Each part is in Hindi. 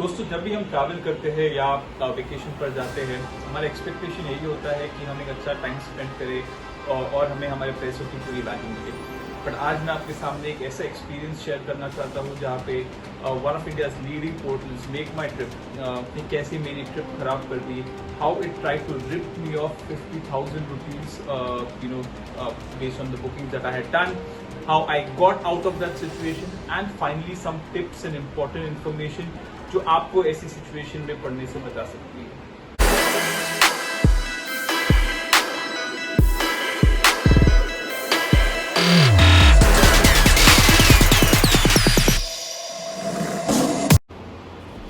दोस्तों, जब भी हम ट्रैवल करते हैं या वेकेशन पर जाते हैं, हमारा एक्सपेक्टेशन यही होता है कि हम एक अच्छा टाइम स्पेंड करें और हमें हमारे पैसों की पूरी वैल्यू मिले। बट आज मैं आपके सामने एक ऐसा एक्सपीरियंस शेयर करना चाहता हूँ जहाँ पे one of India's leading portals Make my trip ने कैसे मेरी ट्रिप खराब कर दी, how it try to rip me off 50,000 rupees based on the bookings that I had done, how I got out of that situation, and finally some tips and important information जो आपको ऐसी सिचुएशन में पढ़ने से बचा सकती है।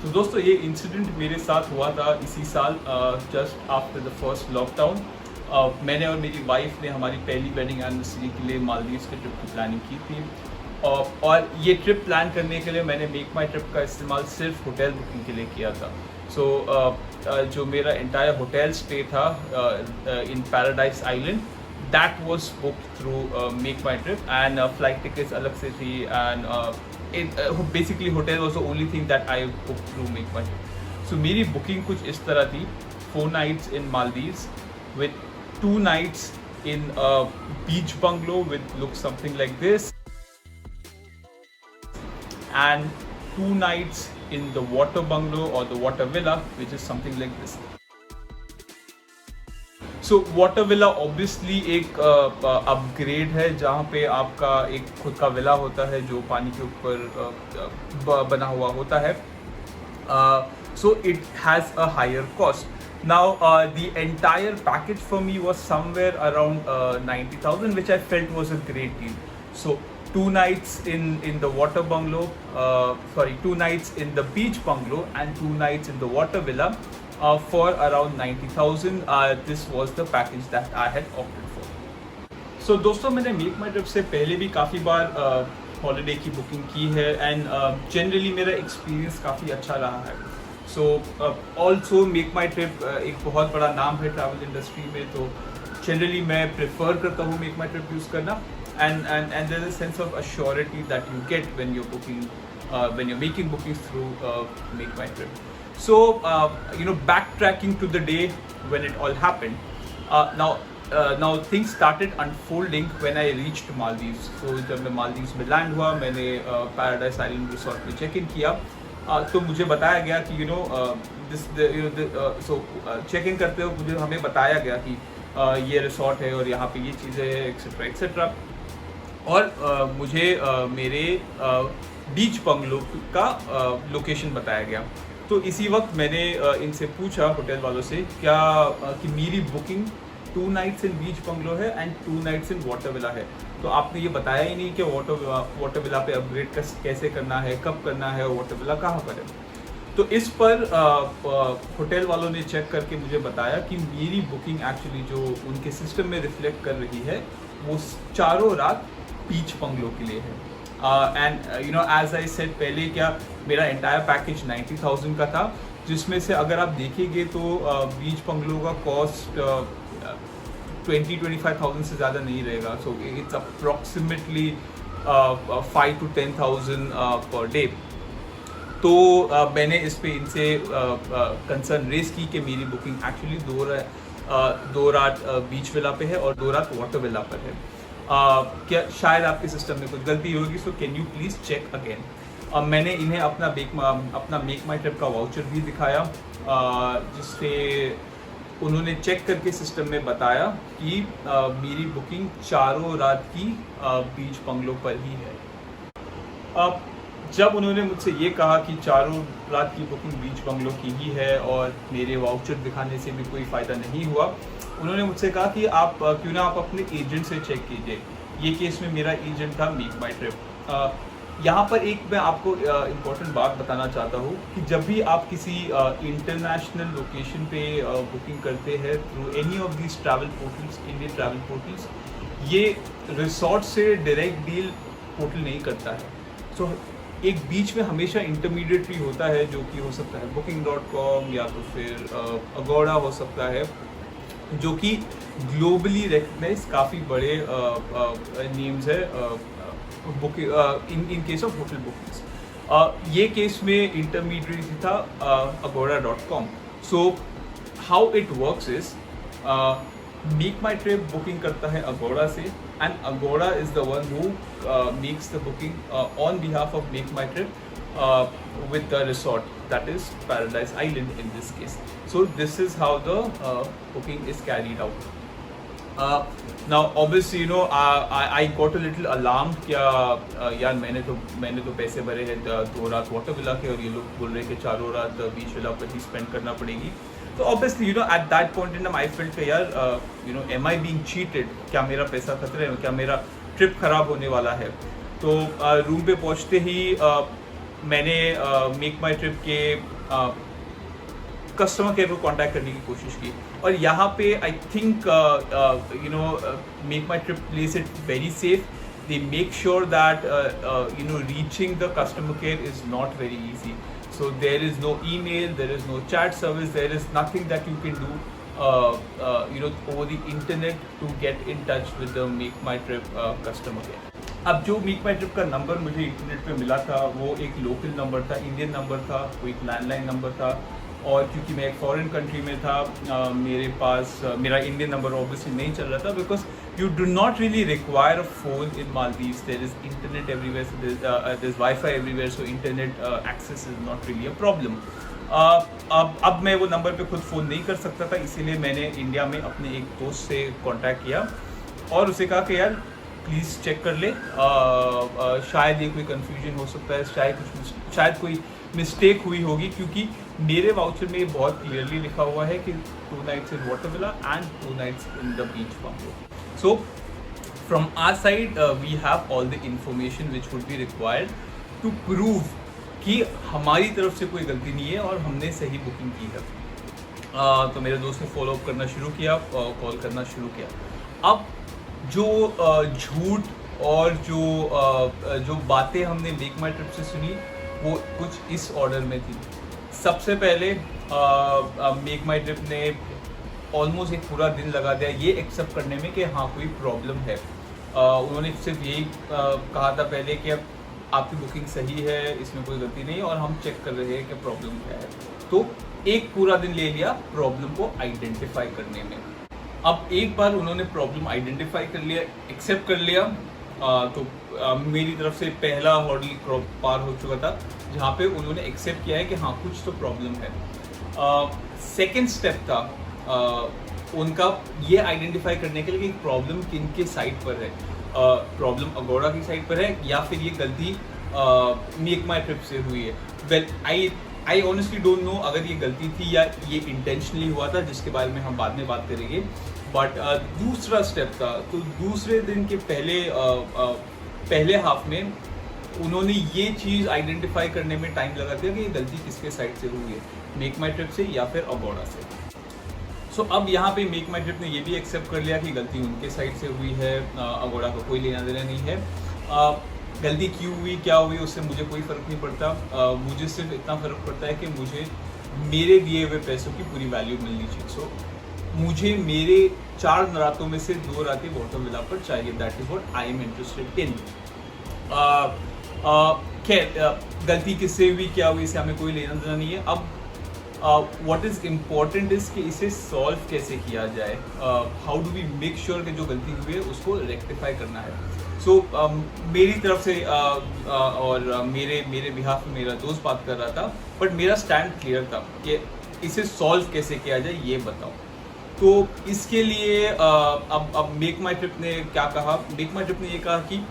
तो दोस्तों, ये इंसिडेंट मेरे साथ हुआ था इसी साल just after the first lockdown. मैंने और मेरी वाइफ ने हमारी पहली वेडिंग एनिवर्सरी के लिए मालदीव्स के ट्रिप की प्लानिंग की थी और ये ट्रिप प्लान करने के लिए मैंने मेक माई ट्रिप का इस्तेमाल सिर्फ होटल बुकिंग के लिए किया था। सो जो मेरा एंटायर होटल स्टे था in paradise island, that was booked through Make my Trip and flight tickets अलग से थी and basically hotel was the only thing that I book through Make my Trip. So मेरी बुकिंग कुछ इस तरह थी: 4 nights in Maldives with 2 nights in a beach bungalow with looks something like this, and 2 nights in the water bungalow or the water villa which is something like this. So water villa obviously एक अपग्रेड है जहाँ पे आपका एक खुद का विला होता है जो पानी के ऊपर बना हुआ होता है. So it has a higher cost. Now the entire package for me was somewhere around 90,000, which I felt was a great deal. So 2 nights in the water bungalow, 2 nights in the beach bungalow and 2 nights in the water villa for around 90,000. This was the package that I had opted for. So दोस्तों, मैंने मेक माई ट्रिप से पहले भी काफ़ी बार हॉलीडे की बुकिंग की है एंड जनरली मेरा एक्सपीरियंस काफ़ी अच्छा रहा है. सो ऑल्सो मेक माई ट्रिप एक बहुत बड़ा नाम है ट्रैवल इंडस्ट्री में, तो जनरली मैं प्रेफर करता हूँ मेक माई ट्रिप यूज़ करना. And there's a sense of assurity that you get when you're booking, when you're making bookings through Make My Trip. So backtracking to the day when it all happened. Now things started unfolding when I reached Maldives. So जब मैं मालदीव्स में लैंड हुआ, मैंने पैराडाइज आइलैंड रिसोर्ट में चेक इन किया. तो मुझे बताया गया कि चेक इन करते हुए हमें बताया गया कि ये रिसोर्ट है और यहाँ पे ये चीज़ें हैं एक्सेट्रा एक्सेट्रा. और मुझे मेरे बीच बंगलो का लोकेशन बताया गया. तो इसी वक्त मैंने इनसे पूछा, होटल वालों से, क्या कि मेरी बुकिंग 2 nights इन बीच बंगलो है and 2 nights in water villa है, तो आपने ये बताया ही नहीं कि वाटर विला पे अपग्रेड कैसे करना है, कब करना है और वाटर विला कहाँ पर है. तो इस पर होटल वालों ने चेक करके मुझे बताया कि मेरी बुकिंग एक्चुअली जो उनके सिस्टम में रिफ्लेक्ट कर रही है वो चारों रात बीच बंगलो के लिए है. एंड एज आई सेड पहले, क्या मेरा एंटायर पैकेज 90,000 का था, जिसमें से अगर आप देखेंगे तो बीच बंगलो का कॉस्ट 20-25,000 से ज़्यादा नहीं रहेगा. So it's approximately 5 to 10,000 per day. तो मैंने इस पे इनसे कंसर्न रेस की कि मेरी बुकिंग एक्चुअली 2 रात बीच विला पे है और 2 रात वाटर विला पर है. क्या शायद आपके सिस्टम में कुछ गलती होगी, so can you please check again. मैंने इन्हें अपना मेक माई ट्रिप का वाउचर भी दिखाया, जिससे उन्होंने चेक करके सिस्टम में बताया कि मेरी बुकिंग चारों रात की बीच बंगलो पर ही है. जब उन्होंने मुझसे ये कहा कि चारों रात की बुकिंग बीच बंगलो की ही है और मेरे वाउचर दिखाने से भी कोई फ़ायदा नहीं हुआ, उन्होंने मुझसे कहा कि आप क्यों ना आप अपने एजेंट से चेक कीजिए. ये केस में मेरा एजेंट था मेक माई ट्रिप. यहाँ पर एक मैं आपको इम्पोर्टेंट बात बताना चाहता हूँ कि जब भी आप किसी इंटरनेशनल लोकेशन पे बुकिंग करते हैं through any of these travel portals, Indian travel portals, ये रिसोर्ट से डायरेक्ट डील पोर्टल नहीं करता है. सो एक बीच में हमेशा इंटरमीडिएटरी होता है, जो कि हो सकता है booking.com या तो फिर अगोड़ा हो सकता है, जो कि ग्लोबली रिकग्नाइज काफ़ी बड़े नेम्स है in case of hotel bookings. ये केस में इंटरमीडिएट था agoda.com. So how it works is make my trip booking करता है अगोड़ा से, and Aguada is the one who makes the booking on behalf of make my trip with the resort, that is Paradise Island in this case. So this is how the booking is carried out. Now obviously you know I got a little alarmed क्या यार मैंने तो पैसे भरे हैं 2 रात वाटर विला के, और ये लोग बोल रहे हैं कि 4 रात बीच विला पर ही स्पेंड करना पड़ेगी. तो obviously you know at that point in time I felt कि यार you know am I being cheated, क्या मेरा पैसा खतरे में, क्या मेरा ट्रिप खराब होने वाला है. तो रूम पे पहुंचते ही मैंने मेक माई ट्रिप के कस्टमर केयर को कांटेक्ट करने की कोशिश की, और यहाँ पे I think you know make my trip place it very safe. They make sure that you know reaching the customer care is not very easy. So there is no email, there is no chat service, there is nothing that you can do you know over the internet to get in touch with the Make My Trip customer care. अब जो Make My Trip का नंबर मुझे इंटरनेट पे मिला था वो एक लोकल नंबर था, इंडियन नंबर था, वो एक लैंडलाइन नंबर था, और क्योंकि मैं एक फॉरेन कंट्री में था मेरे पास मेरा इंडियन नंबर ऑब्वियसली नहीं चल रहा था, because you do not really require a phone in Maldives. There is internet everywhere, so there's Wi-Fi everywhere, so internet access is not really a problem. अब मैं वो नंबर पे खुद फ़ोन नहीं कर सकता था, इसीलिए मैंने इंडिया में अपने एक दोस्त से कांटेक्ट किया और उसे कहा कि यार प्लीज़ चेक कर ले, शायद ये कोई कन्फ्यूजन हो सकता है, शायद कोई मिस्टेक हुई होगी, क्योंकि मेरे वाउचर में ये बहुत क्लियरली लिखा हुआ है कि 2 nights in water villa and 2 nights in the beach bungalow. So from our side we have all the information which would be required to prove कि हमारी तरफ से कोई गलती नहीं है और हमने सही बुकिंग की है. तो मेरे दोस्त ने फॉलो अप करना शुरू किया, कॉल करना शुरू किया. अब जो झूठ और जो बातें हमने मेक माई ट्रिप से सुनी वो कुछ इस ऑर्डर में थी. सबसे पहले मेक माई ट्रिप ने ऑलमोस्ट एक पूरा दिन लगा दिया ये एक्सेप्ट करने में कि हाँ कोई प्रॉब्लम है. उन्होंने सिर्फ यही कहा था पहले कि अब आपकी बुकिंग सही है, इसमें कोई गलती नहीं, और हम चेक कर रहे हैं कि प्रॉब्लम क्या है. तो एक पूरा दिन ले लिया प्रॉब्लम को आइडेंटिफाई करने में. अब एक बार उन्होंने प्रॉब्लम आइडेंटिफाई कर लिया, एक्सेप्ट कर लिया, तो मेरी तरफ से पहला हॉर्डल पार हो चुका था जहाँ पे उन्होंने एक्सेप्ट किया है कि हाँ कुछ तो प्रॉब्लम है. सेकेंड स्टेप था उनका ये आइडेंटिफाई करने के लिए कि प्रॉब्लम किन के साइड पर है. प्रॉब्लम अगोड़ा की साइड पर है या फिर ये गलती मेक माई ट्रिप से हुई है. Well I honestly don't know अगर ये गलती थी या ये इंटेंशनली हुआ था, जिसके बारे में हम बाद में बात करेंगे. बट दूसरा स्टेप था, तो दूसरे दिन के पहले हाफ में उन्होंने ये चीज़ आइडेंटिफाई करने में टाइम लगा दिया कि ये गलती किसके साइड से हुई है, मेक माई ट्रिप से या फिर अगोड़ा से. सो अब यहाँ पे मेक माई ट्रिप ने ये भी एक्सेप्ट कर लिया कि गलती उनके साइड से हुई है, अगोड़ा का कोई लेना देना नहीं है. गलती क्यों हुई, क्या हुई, उससे मुझे कोई फ़र्क नहीं पड़ता. मुझे सिर्फ इतना फ़र्क पड़ता है कि मुझे मेरे दिए हुए पैसों की पूरी वैल्यू मिलनी चाहिए. सो मुझे मेरे 4 रातों में से 2 रातें वाटर विला पर चाहिए. That is what I am interested in. खैर गलती किससे हुई, क्या हुई, इससे हमें कोई लेना देना नहीं है. अब व्हाट इज़ इम्पॉर्टेंट इज़ कि इसे सॉल्व कैसे किया जाए. How do we make sure कि जो गलती हुई है उसको रेक्टिफाई करना है. सो मेरी तरफ से और मेरे बिहाफ में मेरा दोस्त बात कर रहा था, बट मेरा स्टैंड क्लियर था कि इसे सॉल्व कैसे किया जाए ये बताओ. तो इसके लिए अब मेक माई ट्रिप ने क्या कहा, मेक माई ट्रिप ने ये कहा कि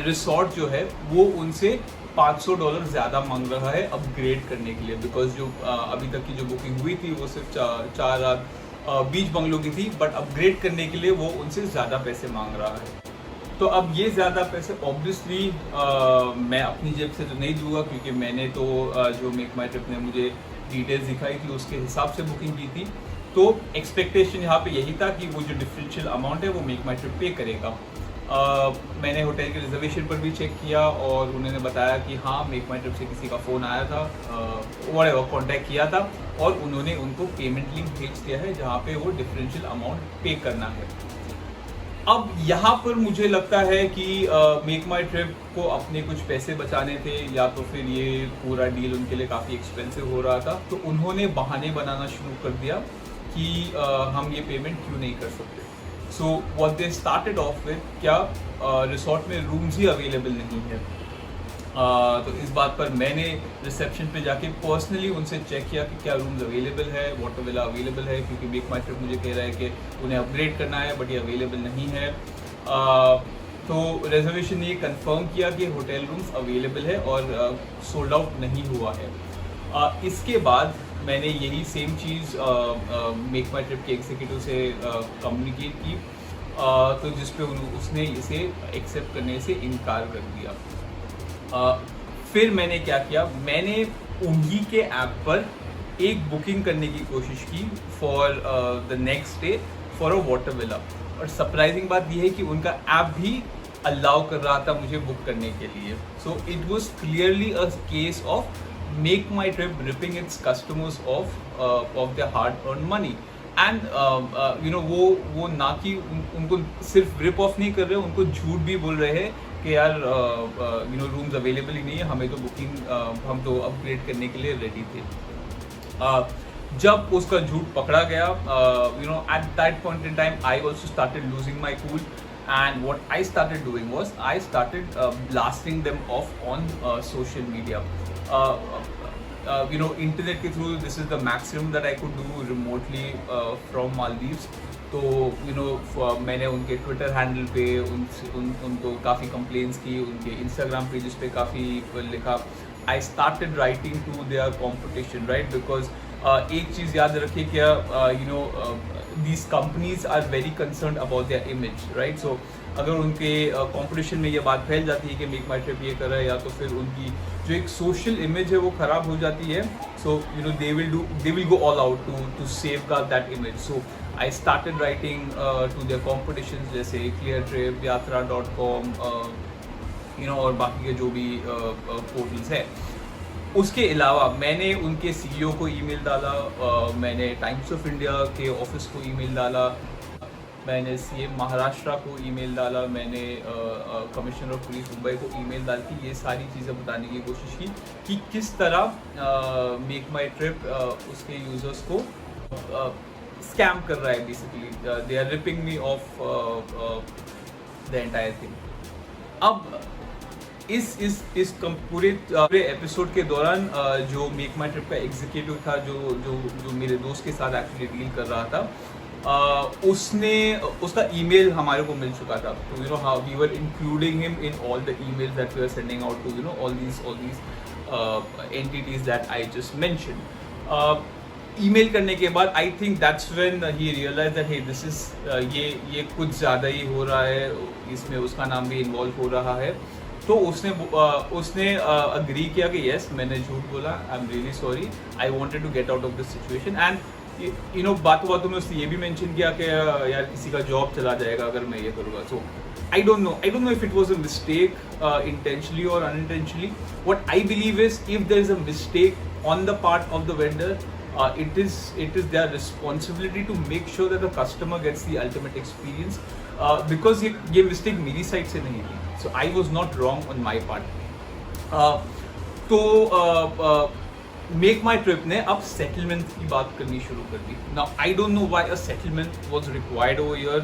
रिसोर्ट जो है वो उनसे $500 ज़्यादा मांग रहा है अपग्रेड करने के लिए, बिकॉज जो अभी तक की जो बुकिंग हुई थी वो सिर्फ 4 रात बीच बंगलो की थी, बट अपग्रेड करने के लिए वो उनसे ज़्यादा पैसे मांग रहा है. तो अब ये ज़्यादा पैसे ऑब्वियसली मैं अपनी जेब से तो नहीं दूंगा, क्योंकि मैंने तो जो मेक माई ट्रिप ने मुझे डिटेल्स दिखाई थी उसके हिसाब से बुकिंग की थी. तो एक्सपेक्टेशन यहाँ पे यही था कि वो जो डिफरेंशियल अमाउंट है वो मेक माई ट्रिप पे करेगा. मैंने होटल के रिजर्वेशन पर भी चेक किया और उन्होंने बताया कि हाँ मेक माई ट्रिप से किसी का फ़ोन आया था, व्हाटएवर कॉन्टैक्ट किया था, और उन्होंने उनको पेमेंट लिंक भेज दिया है जहाँ पे वो डिफरेंशियल अमाउंट पे करना है. अब यहाँ पर मुझे लगता है कि मेक माई ट्रिप को अपने कुछ पैसे बचाने थे, या तो फिर ये पूरा डील उनके लिए काफ़ी एक्सपेंसिव हो रहा था, तो उन्होंने बहाने बनाना शुरू कर दिया कि हम ये पेमेंट क्यों नहीं कर सकते। So what they started off with, क्या रिसोर्ट में रूम्स ही अवेलेबल नहीं है। तो इस बात पर मैंने रिसेप्शन पे जाके पर्सनली उनसे चेक किया कि क्या रूम्स अवेलेबल है, वाटर विला अवेलेबल है, क्योंकि मेक माई ट्रिप मुझे कह रहा है कि उन्हें अपग्रेड करना है बट ये अवेलेबल नहीं है। तो रिजर्वेशन ने ये कंफर्म किया कि होटल रूम्स अवेलेबल है और सोल्ड आउट नहीं हुआ है। इसके बाद मैंने यही सेम चीज़ मेक माई ट्रिप के एग्जीक्यूटिव से कम्युनिकेट की, तो जिस पे उसने इसे एक्सेप्ट करने से इनकार कर दिया। फिर मैंने क्या किया, मैंने उन्हीं के ऐप पर एक बुकिंग करने की कोशिश की for the next day for a water villa, और सरप्राइजिंग बात यह है कि उनका ऐप भी अलाउ कर रहा था मुझे बुक करने के लिए। So it was clearly a case of make my trip ripping its customers of their hard earn money. And you no वो ना कि उनको सिर्फ रिप ऑफ नहीं कर रहे, उनको झूठ भी बोल रहे हैं कि यार यू नो रूम्स अवेलेबल ही नहीं है, हमें तो बुकिंग हम तो अपग्रेड करने के लिए रेडी थे। जब उसका झूठ पकड़ा गया, you know at that point in time I also started losing my cool, and what I started doing was I started blasting them off on social media. You know, internet के through this is the maximum that I could do remotely from Maldives. तो यू नो मैंने उनके ट्विटर हैंडल पे उनको काफ़ी कंप्लेंट्स की, उनके इंस्टाग्राम पेजेस पे काफ़ी लिखा। I started writing to their competition, right, because एक चीज़ याद रखिए क्या, you know these companies are very concern about their image, right. So अगर उनके कंपटीशन में ये बात फैल जाती है कि मेक माई ट्रिप ये कर रहा है, या तो फिर उनकी जो एक सोशल इमेज है वो ख़राब हो जाती है। So you know they will go all out to safeguard that image. So I started writing to their competitions जैसे Cleartrip, yatra.com, you know, और बाकी के जो भी पोर्टल्स है। उसके अलावा मैंने उनके CEO को ईमेल डाला, मैंने टाइम्स ऑफ इंडिया के ऑफिस को ईमेल डाला, मैंने CM महाराष्ट्र को ईमेल डाला, मैंने कमिश्नर ऑफ पुलिस मुंबई को ईमेल डाल के ये सारी चीज़ें बताने की कोशिश की कि किस तरह मेक माई ट्रिप उसके यूज़र्स को स्कैम कर रहा है। Basically they are ripping me off the entire thing. अब इस पूरे एपिसोड के दौरान जो मेक माई ट्रिप का एग्जीक्यूटिव था, जो मेरे दोस्त के साथ एक्चुअली डील कर रहा था, उसका ईमेल हमारे को मिल चुका था। तो you know how we were including him in all the emails that we are sending out to you know all these entities that I just mentioned. Email करने के बाद I think that's when he realize that hey this is ये कुछ ज़्यादा ही हो रहा है, इसमें उसका नाम भी इन्वॉल्व हो रहा है। तो उसने अग्री किया कि यस, मैंने झूठ बोला, I am really sorry, I wanted to get out of this situation. And you know बातों में उसने ये भी मेंशन किया कि यार किसी का जॉब चला जाएगा अगर मैं ये करूँगा। So I don't know if it was a mistake intentionally और unintentionally. What I believe is if there is a mistake on the part of the vendor, it is their responsibility to make sure that the customer gets the ultimate experience, because ये mistake मेरी साइड से नहीं थी। So I was not wrong on my part. तो मेक माई ट्रिप ने अब सेटलमेंट की बात करनी शुरू कर दी। Now I don't know why a settlement was required over here,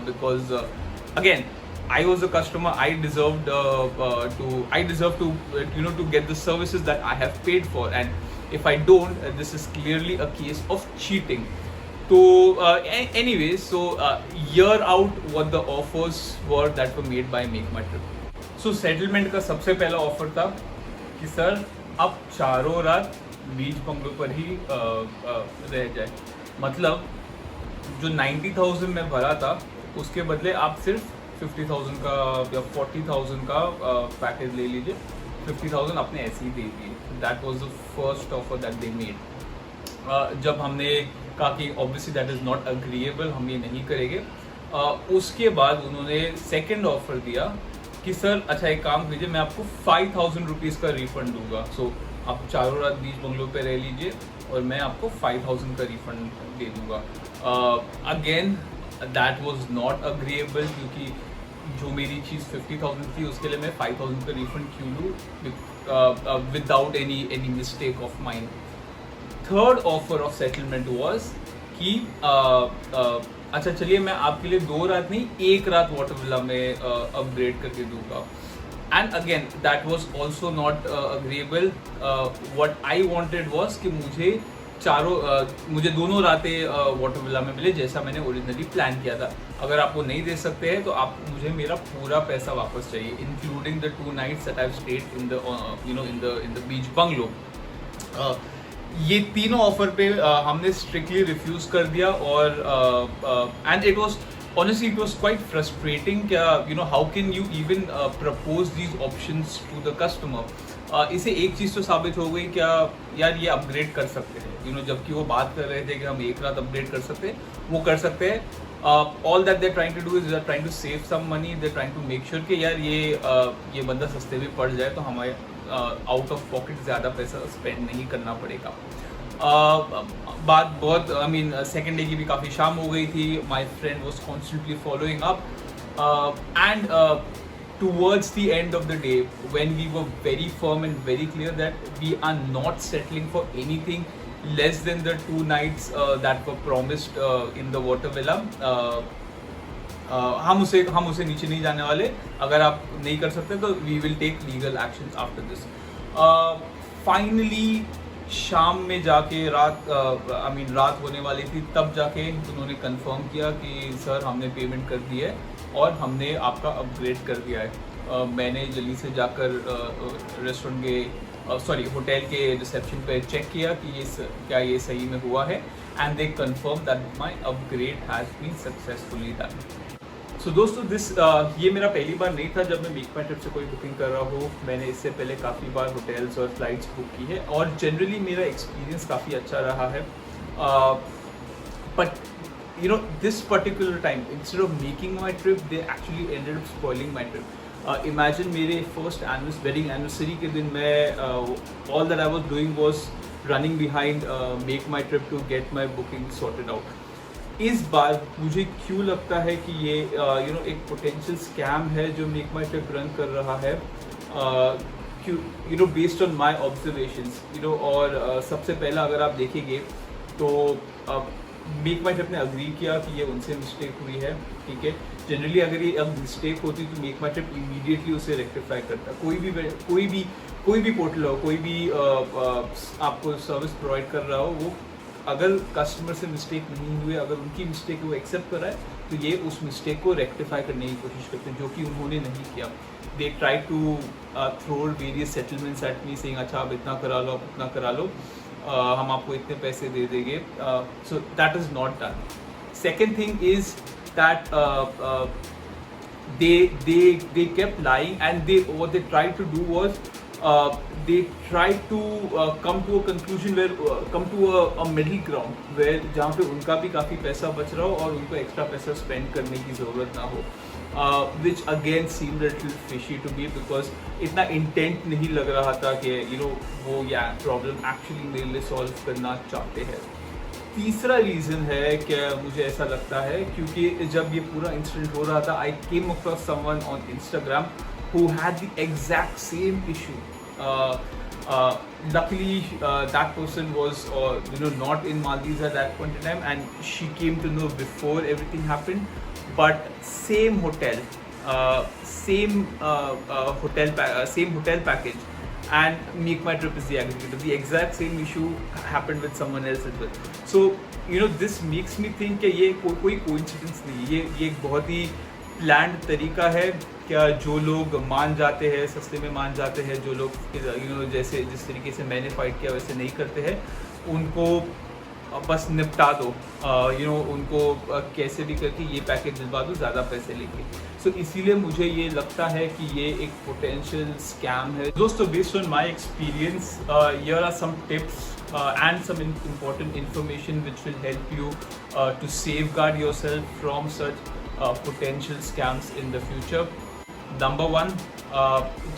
because again I was a customer. I deserve to you know to get the services that I have paid for, and if I don't, this is clearly a case of cheating. So anyway, so year out what the offers were that were made by Make My Trip. So settlement का सबसे पहला ऑफर था कि सर आप चारों रात बीच बंगलो पर ही रह जाए। मतलब जो 90,000 में भरा था उसके बदले आप सिर्फ 50,000 का या 40,000 का पैकेज ले लीजिए, 50,000 आपने ऐसे ही दे दिए। That was the first offer that they made. जब हमने कहा कि obviously that is not agreeable, हम ये नहीं करेंगे, उसके बाद उन्होंने सेकंड ऑफर दिया कि सर अच्छा एक काम कीजिए, मैं आपको 5,000 रुपीज़ का रिफंड दूंगा। सो आप चारों रात बीच बंगलो पे रह लीजिए और मैं आपको 5,000 का रिफंड दे दूंगा। Again that was not agreeable, क्योंकि जो मेरी चीज़ 50,000 थी उसके लिए मैं 5,000 का रिफंड क्यों लूँ without any mistake of mind. Third offer of settlement was कि अच्छा चलिए मैं आपके लिए 2 रात नहीं 1 रात वाटर विला में अपग्रेड करके दूंगा। And again that was also not agreeable. What I wanted was कि मुझे दोनों रातें वाटर विला में मिले जैसा मैंने ओरिजिनली प्लान किया था। अगर आप वो नहीं दे सकते हैं तो आप मुझे मेरा पूरा पैसा वापस चाहिए, including the 2 nights that I stayed in the in the beach bungalow. ये तीनों ऑफर पे हमने स्ट्रिक्टली रिफ्यूज कर दिया। और and it was honestly it was quite frustrating क्या how can you even propose these options to the customer। इसे एक चीज़ तो साबित हो गई क्या यार ये अपग्रेड कर सकते हैं, जबकि वो बात कर रहे थे कि हम 1 रात अपग्रेड कर सकते हैं, वो कर सकते हैं। All that they trying to do is they trying to save some money, they trying to make sure कि यार ये बंदा सस्ते में पड़ जाए तो हमारे आउट ऑफ पॉकेट ज़्यादा पैसा स्पेंड नहीं करना पड़ेगा। बात बहुत सेकेंड डे की भी काफ़ी शाम हो गई थी। My friend was constantly following up and towards the end of the day when we were very firm and very clear that we are not settling for anything less than the 2 nights that were promised in the water villa। हम उसे नीचे नहीं जाने वाले। अगर आप नहीं कर सकते तो we will take legal actions after this। Finally शाम में जाके रात होने वाली थी, तब जाके उन्होंने कंफर्म किया कि सर हमने पेमेंट कर दी है और हमने आपका अपग्रेड कर दिया है। मैंने जल्दी से जाकर रेस्टोरेंट के होटल के रिसेप्शन पे चेक किया कि क्या ये सही में हुआ है, and they confirm that my upgrade has been successfully done. सो दोस्तों ये मेरा पहली बार नहीं था जब मैं मेक माई ट्रिप से कोई बुकिंग कर रहा हूँ। मैंने इससे पहले काफ़ी बार होटल्स और फ्लाइट्स बुक की है और जनरली मेरा एक्सपीरियंस काफ़ी अच्छा रहा है। But this particular time, instead of making my trip, they actually ended up spoiling my trip। Imagine मेरे first wedding anniversary के दिन मैं all that I was doing was running behind make my trip to get my booking sorted out। इस बार मुझे क्यों लगता है कि ये एक पोटेंशियल स्कैम है जो मेक माई ट्रिप रन कर रहा है, बेस्ड ऑन माई ऑब्जर्वेशंस। और सबसे पहला अगर आप देखेंगे तो मेक माई ट्रिप ने अग्री किया कि ये उनसे मिस्टेक हुई है, ठीक है। जनरली अगर ये अब मिस्टेक होती तो मेक माई ट्रिप इमीडिएटली उसे रेक्टिफाई करता। कोई भी पोर्टल हो, कोई भी आपको सर्विस प्रोवाइड कर रहा हो, वो अगर कस्टमर से मिस्टेक नहीं हुई, अगर उनकी मिस्टेक वो एक्सेप्ट कर रहा है तो ये उस मिस्टेक को रेक्टिफाई करने की कोशिश करते हैं, जो कि उन्होंने नहीं किया। They try to throw various settlements at me saying अच्छा आप इतना करा लो, आप उतना करा लो, हम आपको इतने पैसे दे देंगे। So that is not done. Second thing is that they kept lying, and what they tried to do was they tried to come to a conclusion where come to a middle ground where जहाँ पे उनका भी काफ़ी पैसा बच रहा हो और उनको एक्स्ट्रा पैसा स्पेंड करने की ज़रूरत ना हो, which again seemed a little fishy to me because इतना इंटेंट नहीं लग रहा था कि वो प्रॉब्लम एक्चुअली मेरे लिए सॉल्व करना चाहते हैं। तीसरा रीज़न है कि मुझे ऐसा लगता है क्योंकि जब ये पूरा इंसिडेंट हो रहा था, I came across someone on Instagram who had the exact same issue। Luckily that person was not in Maldives at that point in time, and she came to know before everything happened, but same hotel package, and Make My Trip is the aggregator, the exact same issue happened with someone else as well। So this makes me think कि ये कोई coincidence नहीं, ये एक बहुत ही प्लान्ड तरीका है। क्या जो लोग मान जाते हैं, सस्ते में मान जाते हैं, जो लोग जैसे जिस तरीके से मैंने फाइट किया वैसे नहीं करते हैं, उनको बस निपटा दो, उनको कैसे भी करके ये पैकेज दिलवा दो, ज़्यादा पैसे लेंगे। सो इसीलिए मुझे ये लगता है कि ये एक पोटेंशियल स्कैम है। दोस्तों, based on my experience, here are some tips and some important information which will help you to safeguard yourself from such potential scams in the future। Number 1,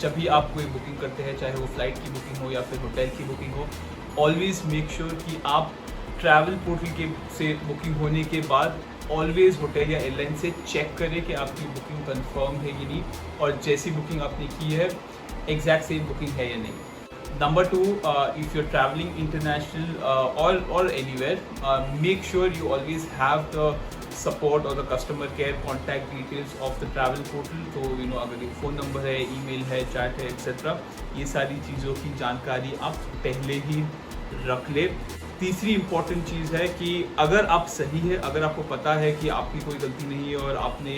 जब भी आप कोई बुकिंग करते हैं, चाहे वो फ्लाइट की बुकिंग हो या फिर होटल की बुकिंग हो, ऑलवेज मेक श्योर कि आप ट्रैवल पोर्टल से बुकिंग होने के बाद ऑलवेज होटल या एयरलाइन से चेक करें कि आपकी बुकिंग कंफर्म है कि नहीं, और जैसी बुकिंग आपने की है एग्जैक्ट सेम बुकिंग है या नहीं. Number two, if you're traveling international or anywhere, make sure you always have the support or the customer care contact details of the travel portal. तो अगर फ़ोन नंबर है, ईमेल है, चैट है, एक्सेट्रा, ये सारी चीज़ों की जानकारी आप पहले ही रख ले. तीसरी इम्पॉर्टेंट चीज़ है कि अगर आप सही है, अगर आपको पता है कि आपकी कोई गलती नहीं है और आपने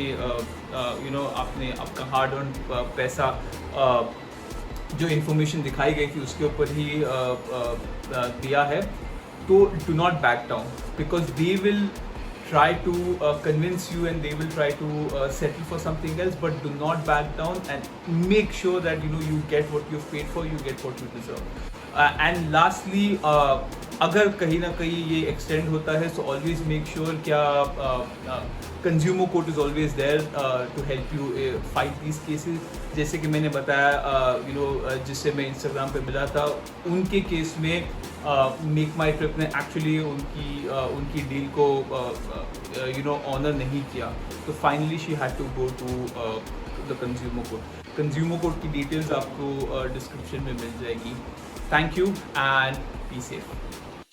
आपने आपका हार्ड अर्न पैसा जो इन्फॉर्मेशन दिखाई गई थी उसके ऊपर ही दिया है, तो do not back down, because they will try to convince you and they will try to settle for something else, but do not back down and make sure that you get what you've paid for, you get what you deserve. And lastly, अगर कहीं ना कहीं ये एक्सटेंड होता है, so always make sure क्या consumer court is always there to help you fight these cases. जैसे कि मैंने बताया जिससे मैं इंस्टाग्राम पे मिला था, उनके केस में मेक माई ट्रिप ने एक्चुअली उनकी डील को ऑनर नहीं किया, तो finally she had to go to the consumer court. Consumer court की डिटेल्स आपको डिस्क्रिप्शन में मिल जाएगी. Thank you and be safe.